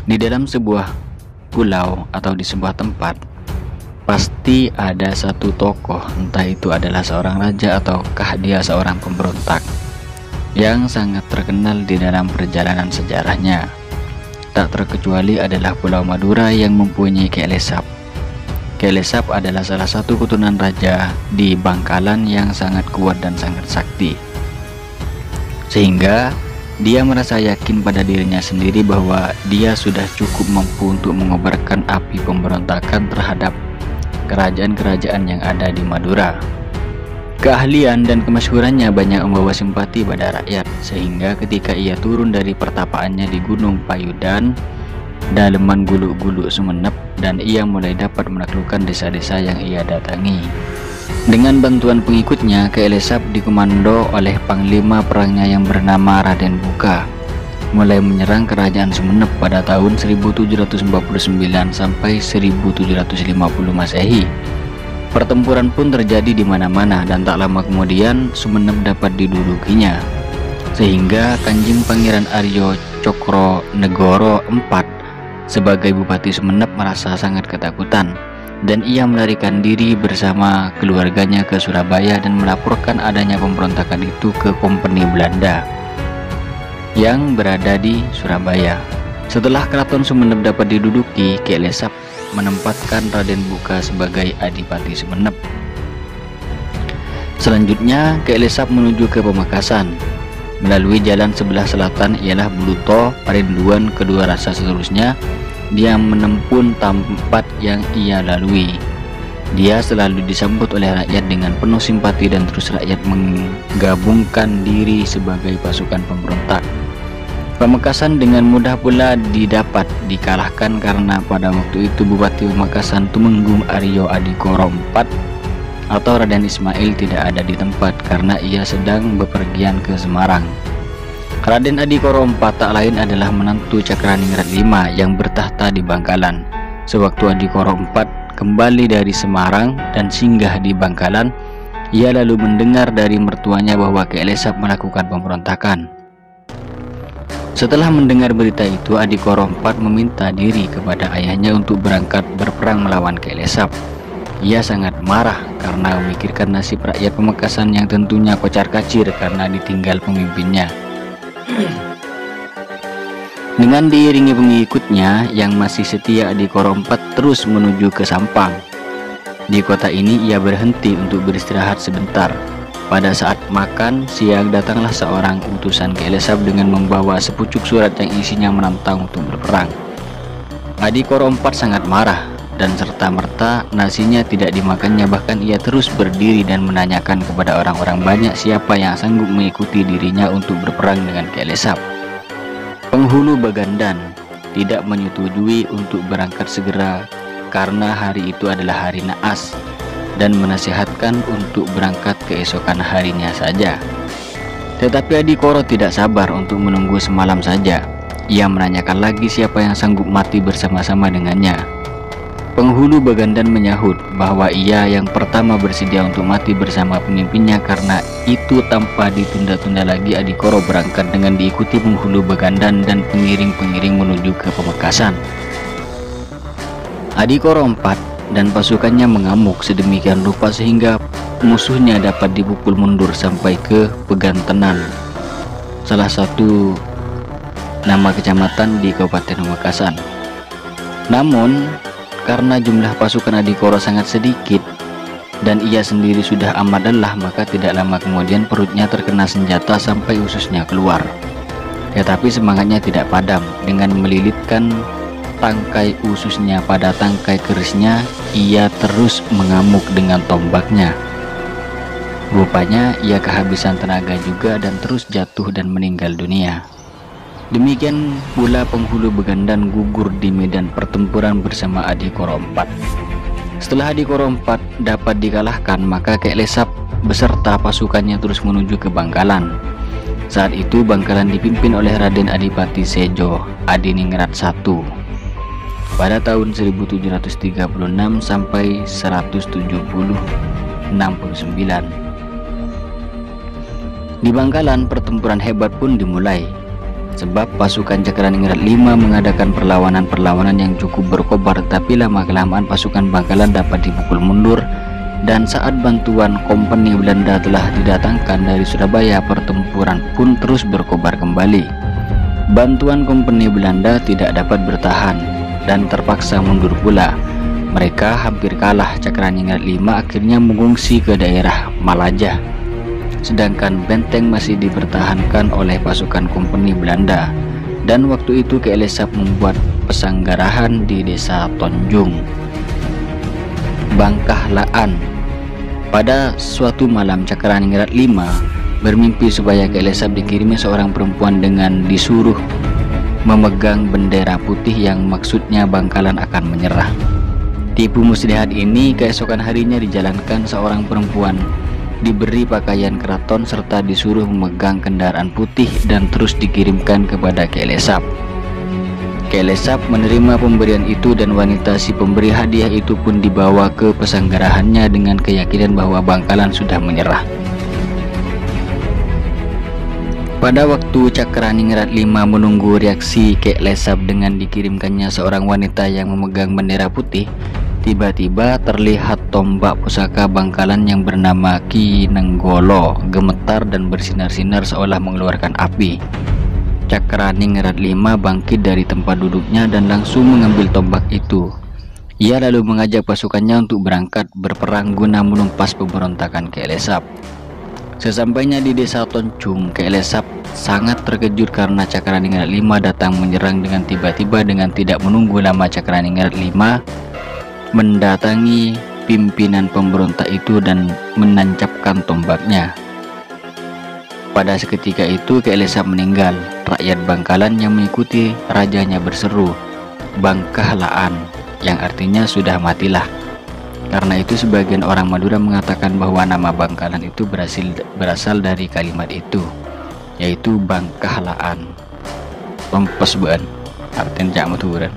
Di dalam sebuah pulau atau di sebuah tempat, pasti ada satu tokoh, entah itu adalah seorang raja ataukah dia seorang pemberontak, yang sangat terkenal di dalam perjalanan sejarahnya. Tak terkecuali adalah Pulau Madura yang mempunyai Kelesap. Kelesap adalah salah satu keturunan raja di Bangkalan yang sangat kuat dan sangat sakti, sehingga dia merasa yakin pada dirinya sendiri bahwa dia sudah cukup mampu untuk mengobarkan api pemberontakan terhadap kerajaan-kerajaan yang ada di Madura. Keahlian dan kemasyhurannya banyak membawa simpati pada rakyat, sehingga ketika ia turun dari pertapaannya di Gunung Payudan, daleman Guluk-Guluk Sumenep, dan ia mulai dapat menaklukkan desa-desa yang ia datangi. Dengan bantuan pengikutnya, Kelesap dikomando oleh panglima perangnya yang bernama Raden Buka, mulai menyerang kerajaan Sumenep pada tahun 1749 sampai 1750 Masehi. Pertempuran pun terjadi di mana-mana dan tak lama kemudian Sumenep dapat didudukinya, sehingga Kanjeng Pangeran Aryo Cokronegoro IV sebagai Bupati Sumenep merasa sangat ketakutan, dan ia melarikan diri bersama keluarganya ke Surabaya dan melaporkan adanya pemberontakan itu ke Kompeni Belanda yang berada di Surabaya. Setelah keraton Sumenep dapat diduduki, Kelesap menempatkan Raden Buka sebagai Adipati Sumenep. Selanjutnya, Kelesap menuju ke Pamekasan melalui jalan sebelah selatan ialah Buluto, Parinduan, kedua rasa seterusnya. Dia menempuh tempat yang ia lalui. Dia selalu disambut oleh rakyat dengan penuh simpati dan terus rakyat menggabungkan diri sebagai pasukan pemberontak. Pamekasan dengan mudah pula dikalahkan karena pada waktu itu Bupati Pamekasan Tumenggung Aryo Adikoro IV atau Raden Ismail tidak ada di tempat karena ia sedang bepergian ke Semarang. Raden Adikoro IV tak lain adalah menantu Cakraningrat V yang bertahta di Bangkalan. Sewaktu Adikoro IV kembali dari Semarang dan singgah di Bangkalan, ia lalu mendengar dari mertuanya bahwa Kelesap melakukan pemberontakan. Setelah mendengar berita itu, Adikoro IV meminta diri kepada ayahnya untuk berangkat berperang melawan Kelesap. Ia sangat marah karena memikirkan nasib rakyat Pamekasan yang tentunya kocar-kacir karena ditinggal pemimpinnya. Dengan diiringi pengikutnya yang masih setia, Adikoro IV terus menuju ke Sampang. Di kota ini ia berhenti untuk beristirahat sebentar. Pada saat makan siang datanglah seorang utusan Kelesap dengan membawa sepucuk surat yang isinya menantang untuk berperang. Adikoro IV sangat marah dan serta-merta nasinya tidak dimakannya, bahkan ia terus berdiri dan menanyakan kepada orang-orang banyak siapa yang sanggup mengikuti dirinya untuk berperang dengan Kelesap. Penghulu Bagandan tidak menyetujui untuk berangkat segera karena hari itu adalah hari naas dan menasihatkan untuk berangkat keesokan harinya saja. Tetapi Adikoro tidak sabar untuk menunggu semalam saja. Ia menanyakan lagi siapa yang sanggup mati bersama-sama dengannya. Penghulu Bagandan menyahut bahwa ia yang pertama bersedia untuk mati bersama pemimpinnya. Karena itu tanpa ditunda-tunda lagi Adikoro berangkat dengan diikuti penghulu Bagandan dan pengiring-pengiring menuju ke Pamekasan. Adikoro IV dan pasukannya mengamuk sedemikian rupa sehingga musuhnya dapat dipukul mundur sampai ke Pegantenan, salah satu nama kecamatan di Kabupaten Pamekasan. Namun karena jumlah pasukan Adikoro sangat sedikit dan ia sendiri sudah amat lelah, maka tidak lama kemudian perutnya terkena senjata sampai ususnya keluar. Tetapi semangatnya tidak padam. Dengan melilitkan tangkai ususnya pada tangkai kerisnya, ia terus mengamuk dengan tombaknya. Rupanya ia kehabisan tenaga juga dan terus jatuh dan meninggal dunia. Demikian pula penghulu Bagandan gugur di medan pertempuran bersama Adikoro IV. Setelah Adikoro IV dapat dikalahkan, maka Kelesap beserta pasukannya terus menuju ke Bangkalan. Saat itu Bangkalan dipimpin oleh Raden Adipati Sejo Adiningrat I pada tahun 1736 sampai 69. Di Bangkalan pertempuran hebat pun dimulai. Sebab pasukan Cakraningrat V mengadakan perlawanan-perlawanan yang cukup berkobar, tapi lama-kelamaan pasukan Bangkalan dapat dipukul mundur, dan saat bantuan kompeni Belanda telah didatangkan dari Surabaya, pertempuran pun terus berkobar kembali. Bantuan kompeni Belanda tidak dapat bertahan dan terpaksa mundur pula. Mereka hampir kalah. Cakraningrat V akhirnya mengungsi ke daerah Malaja, sedangkan benteng masih dipertahankan oleh pasukan kompeni Belanda. Dan waktu itu Ki Elesap membuat pesanggarahan di desa Tonjung, Bangkahlaan. Pada suatu malam Cakraningrat V bermimpi supaya Ki Elesap dikirimi seorang perempuan dengan disuruh memegang bendera putih yang maksudnya Bangkalan akan menyerah. Tipu muslihat ini keesokan harinya dijalankan. Seorang perempuan diberi pakaian keraton serta disuruh memegang kendaraan putih dan terus dikirimkan kepada Ki Elesap. Ki Elesap menerima pemberian itu, dan wanita si pemberi hadiah itu pun dibawa ke pesanggarahannya dengan keyakinan bahwa Bangkalan sudah menyerah. Pada waktu Cakraningrat V menunggu reaksi Ki Elesap dengan dikirimkannya seorang wanita yang memegang bendera putih, tiba-tiba terlihat tombak pusaka Bangkalan yang bernama Ki Nenggolo gemetar dan bersinar-sinar seolah mengeluarkan api. Cakraningrat V bangkit dari tempat duduknya dan langsung mengambil tombak itu. Ia lalu mengajak pasukannya untuk berangkat berperang guna menumpas pemberontakan Ki Elesap. Sesampainya di desa Tonjung, Ki Elesap sangat terkejut karena Cakraningrat V datang menyerang dengan tiba-tiba. Dengan tidak menunggu lama, Cakraningrat V mendatangi pimpinan pemberontak itu dan menancapkan tombaknya. Pada seketika itu Ki Elesap meninggal. Rakyat Bangkalan yang mengikuti rajanya berseru Bangkahlaan, yang artinya sudah matilah. Karena itu sebagian orang Madura mengatakan bahwa nama Bangkalan itu berasal dari kalimat itu, yaitu Bangkahlaan. Pempes buan, artinya jak maturan.